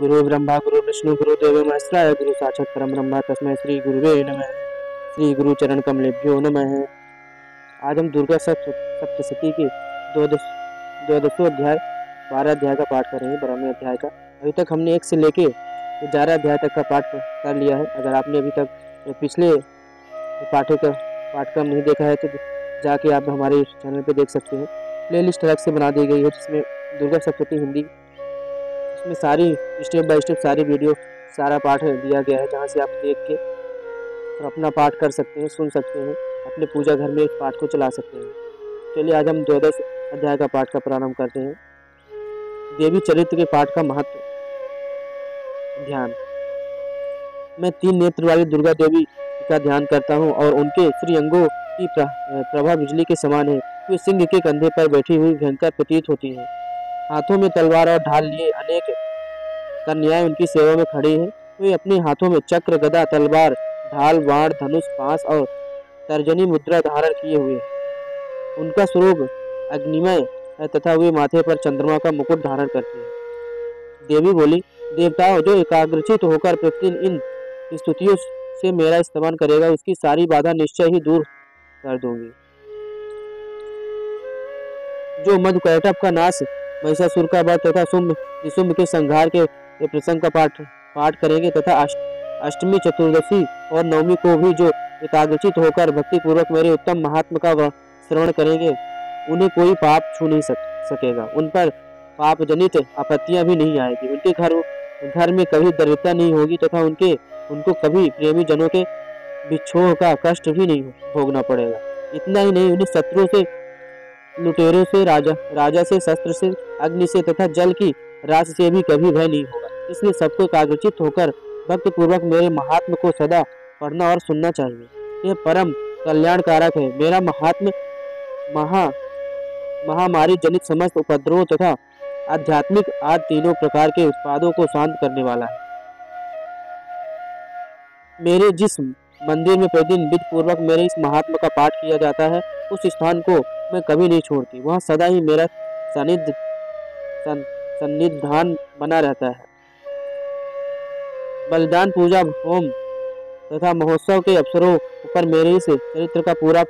गुरु ब्रह्मा गुरु विष्णु गुरुदेव महेश्वराय गुरु साक्षात् परम ब्रह्म तस्मै श्री गुरुवे नमः। श्री गुरु चरण कमलेभ्यो नमः। आज हम दुर्गा सप्तशती के द्वादशों अध्याय 12 अध्याय का पाठ करेंगे, 12वें अध्याय का। अभी तक हमने 1 से लेके 11 अध्याय तक का पाठ कर लिया है। अगर आपने अभी तक पिछले पाठक्रम नहीं देखा है तो जाके आप हमारे चैनल पे देख सकते हैं। प्लेलिस्ट अलग से बना दी गई है जिसमें दुर्गा सप्तशती हिंदी, इसमें सारी स्टेप बाय स्टेप सारी वीडियो सारा पाठ दिया गया है, जहाँ से आप देख के और अपना पाठ कर सकते हैं, सुन सकते हैं, अपने पूजा घर में इस पाठ को चला सकते हैं। चलिए आज हम 12 अध्याय का पाठ का प्रारंभ करते हैं। देवी चरित्र के पाठ का महत्व। ध्यान। मैं 3 नेत्र वाली दुर्गा देवी का ध्यान करता हूँ और उनके श्रीअंगों की प्रभा बिजली के समान है। वे सिंह के कंधे पर बैठी हुई भयंकर प्रतीत होती है। हाथों में तलवार और ढाल लिए अनेक कन्याएं उनकी सेवा में खड़ी हैं। वे अपने हाथों में चक्र, गदा, तलवार, ढाल, बाण, धनुष, पास और तर्जनी मुद्रा धारण किए हुए हैं। उनका स्वरूप अग्निमय है तथा वे माथे पर चंद्रमा का मुकुट धारण करती हैं। देवी बोली, देवताओं, जो एकाग्रचित होकर प्रतिदिन इन स्तुतियों से मेरा स्तवन करेगा उसकी सारी बाधा निश्चय ही दूर कर दूंगी। जो मधुकैटभ का नाश, महिषासुर का वध तथा निशुंभ के संहार के प्रसंग का पाठ करेंगे तथा अष्टमी, चतुर्दशी और नवमी को भी जो एकाग्रचित होकर भक्ति पूर्वक मेरे उत्तम महात्मा का श्रवण करेंगे उन्हें कोई पाप छू नहीं सकेगा। उन पर पाप जनित आपत्तियां भी नहीं आएगी। उनके घर में कभी दरिद्रता नहीं होगी तथा उनको कभी प्रेमी जनों के विक्षोभ का कष्ट भी नहीं भोगना पड़ेगा। इतना ही नहीं, उन्हें शत्रुओं से, लुटेरों से, राजा से, शस्त्र से, अग्नि से तथा जल की राशि से भी कभी भय नहीं होगा। इसलिए सबको एकाग्रचित होकर भक्त पूर्वक मेरे महात्म को सदा पढ़ना और सुनना चाहिए। यह परम कल्याणकारक है। मेरा महात्म महामारी जनित समस्त उपद्रवों तथा आध्यात्मिक आदि तीनों प्रकार के उत्पादों को शांत करने वाला है। मेरे जिस मंदिर में प्रतिदिन विधि पूर्वक मेरे इस महात्मा का पाठ किया जाता है उस स्थान को मैं कभी नहीं छोड़ती। वहाँ सदा ही मेरा सन्निधान बना रहता है। बलिदान, पूजा, होम तथा महोत्सव के अवसरों पर मेरे इस चरित्र का पूरा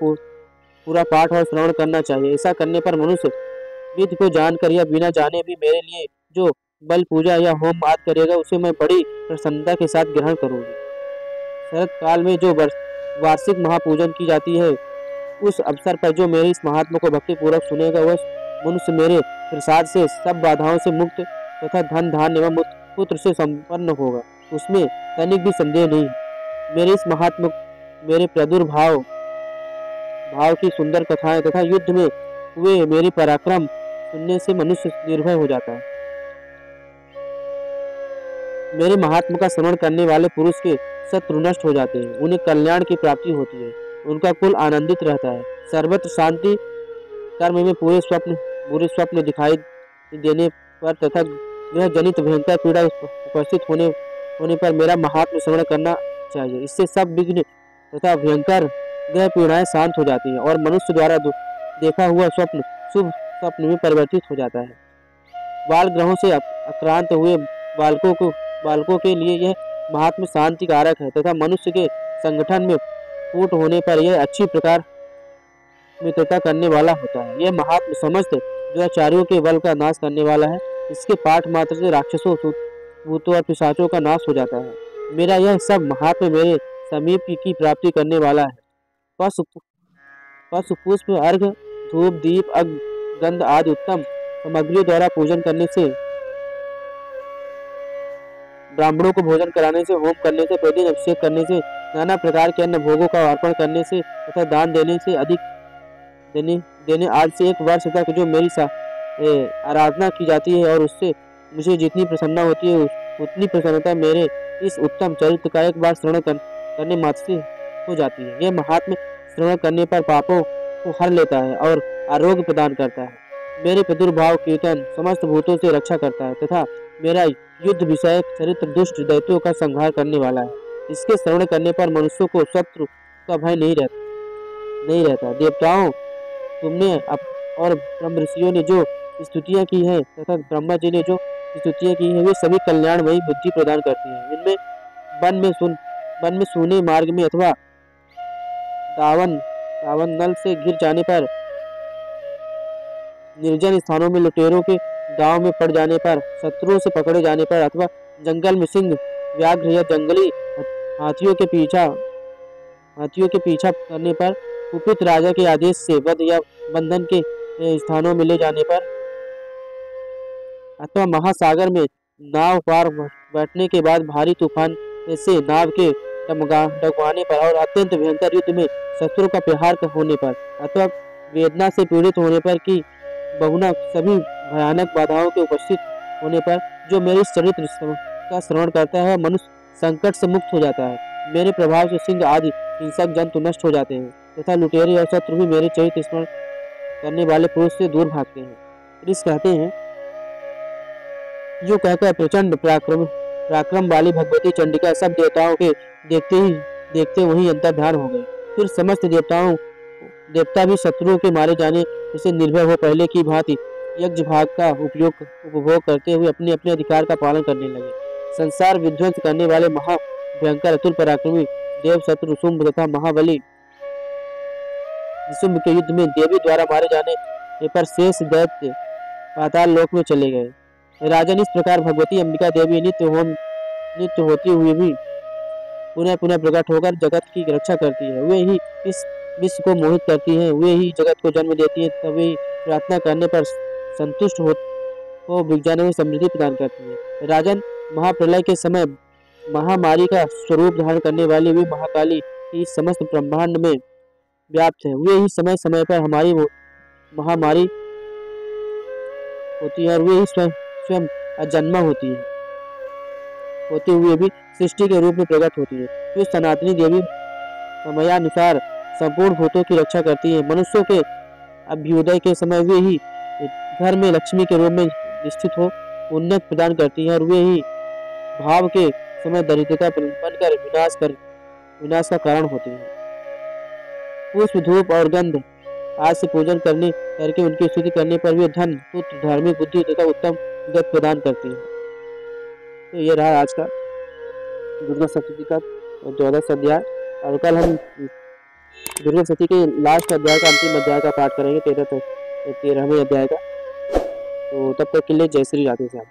पाठ और श्रवण करना चाहिए। ऐसा करने पर मनुष्य विधि को जानकर या बिना जाने भी मेरे लिए जो बल, पूजा या होम आदि करेगा उसे मैं बड़ी प्रसन्नता के साथ ग्रहण करूंगी। शरद काल में जो वार्षिक महापूजन की जाती है उस अवसर पर जो मेरे इस महात्मा को भक्ति पूर्वक सुनेगा वह मनुष्य मेरे प्रसाद से सब बाधाओं से मुक्त तथा धन, धान्य एवं पुत्र से संपन्न होगा। उसमें तनिक भी संदेह नहीं। मेरे इस महात्मा मेरे प्रादुर्भाव की सुंदर कथाएं तथा युद्ध में हुए मेरी पराक्रम सुनने से मनुष्य निर्भय हो जाता है। मेरे महात्मा का श्रवण करने वाले पुरुष के शत्रु नष्ट हो जाते हैं, उन्हें कल्याण की प्राप्ति होती है, उनका कुल आनंदित रहता है, सर्वत्र शांति। कर्म में बुरे स्वप्न दिखाई देने पर तथा ग्रह जनित भयंकर पीड़ा उपस्थित होने पर मेरा महात्मा श्रवण करना चाहिए। इससे सब विघ्न तथा भयंकर ग्रह पीड़ाएं शांत हो जाती हैं और मनुष्य द्वारा देखा हुआ स्वप्न शुभ स्वप्न में परिवर्तित हो जाता है। बाल ग्रहों से आक्रांत हुए बालकों के लिए यह महात्मा शांति कारक है तथा मनुष्य के संगठन में फूट होने पर यह अच्छी प्रकार मित्रता करने वाला होता है। यह महात्मा समस्त दुराचारियों के बल का नाश करने वाला है। इसके पाठ मात्र से राक्षसों, भूतों और पिशाचों का नाश हो जाता है। मेरा यह सब महात्मा मेरे समीप की प्राप्ति करने वाला है। पशु पुष्प, अर्घ, धूप, दीप, गंध आदि उत्तम सामग्रियों द्वारा पूजन करने से, ब्राह्मणों को भोजन कराने से, होम करने से, प्रतिदिन अभिषेक करने से, नाना प्रकार के अन्य भोगों का अर्पण करने से तथा दान देने से देने आज से 1 वर्ष तक जो मेरी आराधना की जाती है और उससे मुझे जितनी प्रसन्नता होती है उतनी प्रसन्नता मेरे इस उत्तम चरित्र का एक बार श्रवण करने मात्र से हो जाती है। यह महात्मा श्रवण करने पर पापों को हर लेता है और आरोग्य प्रदान करता है। मेरे प्रादुर्भाव कीर्तन समस्त भूतों से रक्षा करता है तथा मेरा युद्ध विषयक चरित्र दुष्ट दैत्यों का संहार करने वाला है। इसके श्रवण करने पर मनुष्यों को शत्रु का भय नहीं रहता। देवताओं, तुमने और ब्रह्म ऋषियों ने जो स्तुतियां की हैं तथा ब्रह्मा जी ने जो स्तुतियाँ की हैं, वे सभी कल्याणमयी बुद्धि प्रदान करती हैं। इनमें वन में सूने मार्ग में अथवा दावन नल से घिर जाने पर, निर्जन स्थानों में लुटेरों के दांव में पड़ जाने पर, शत्रुओं से पकड़े जाने पर अथवा जंगल में सिंह, व्याघ्र या जंगली हाथियों के पीछा करने पर, कुपित राजा के आदेश से वध या बंधन के स्थानों में ले जाने पर, अथवा महासागर में नाव पार बैठने के बाद भारी तूफान से नाव के डगवाने पर और अत्यंत भयंकर युद्ध में शत्रु का प्रहार होने पर, अथवा वेदना से पीड़ित होने पर कि बहुना सभी भयानक बाधाओं के उपस्थित होने पर, जो मेरे चरित्र का श्रवण करता है मनुष्य संकट से मुक्त हो जाता है। मेरे प्रभाव से सिंह आदि हिंसक जंतु नष्ट हो जाते हैं तथा लुटेरे और शत्रु भी मेरे चरित्र स्मरण करने वाले पुरुष से दूर भागते हैं। ऋषि कहते हैं, जो कहकर प्रचंड पराक्रम वाली भगवती चंडिका सब देवताओं के देखते वही अंतर्धान हो गए। फिर समस्त देवता भी शत्रुओं के मारे जाने से निर्भय हो पहले की भांति यज्ञ भाग का उपभोग करते हुए अपने अपने अधिकार का पालन करने लगे। संसार विध्वंस करने वाले महाभयंकर अतुल पराक्रमी देव शत्रु शुंभ तथा महाबली शुंभ के युद्ध में देवी द्वारा मारे जाने पर शेष दैत्य पाताल लोक में चले गए। राजन, इस प्रकार भगवती अंबिका देवी नित्य होती हुई भी पुनः पुनः प्रकट होकर जगत की रक्षा करती है। वे ही इस विश्व को मोहित करती हैं, वे ही जगत को जन्म देती हैं तथा वे प्रार्थना करने पर संतुष्ट हो विज्ञान में समृद्धि प्रदान करती है। राजन, महाप्रलय के समय महामारी का स्वरूप धारण करने वाली वे महाकाली ही समस्त ब्रह्मांड में व्याप्त है। वे ही समय समय पर हमारी महामारी होती है और वे ही स्वयं अजन्मा होते हुए भी सृष्टि के रूप में प्रकट होती है। वे सनातनी देवी समयानुसार संपूर्ण भूतों की रक्षा करती है। मनुष्यों के अभ्युदय के समय वे ही घर में लक्ष्मी के रूप में स्थित हो उन्नत प्रदान करती है और वे ही भाव के समय दरिद्रता बनकर विनाश का कारण होती है। पुष्प, धूप और गंध आज से पूजन करके उनकी स्तुति करने पर वे धन, पुत्र, धार्मिक बुद्धि तथा उत्तम गति प्रदान करती है। तो ये रहा आज का दुर्गा सप्तशती का 14वां अध्याय। और कल हम दुर्गा सप्तशती के लास्ट अध्याय का, अंतिम अध्याय का पाठ करेंगे, 13वें अध्याय का। तो तब तक के लिए जय श्री राधे श्याम।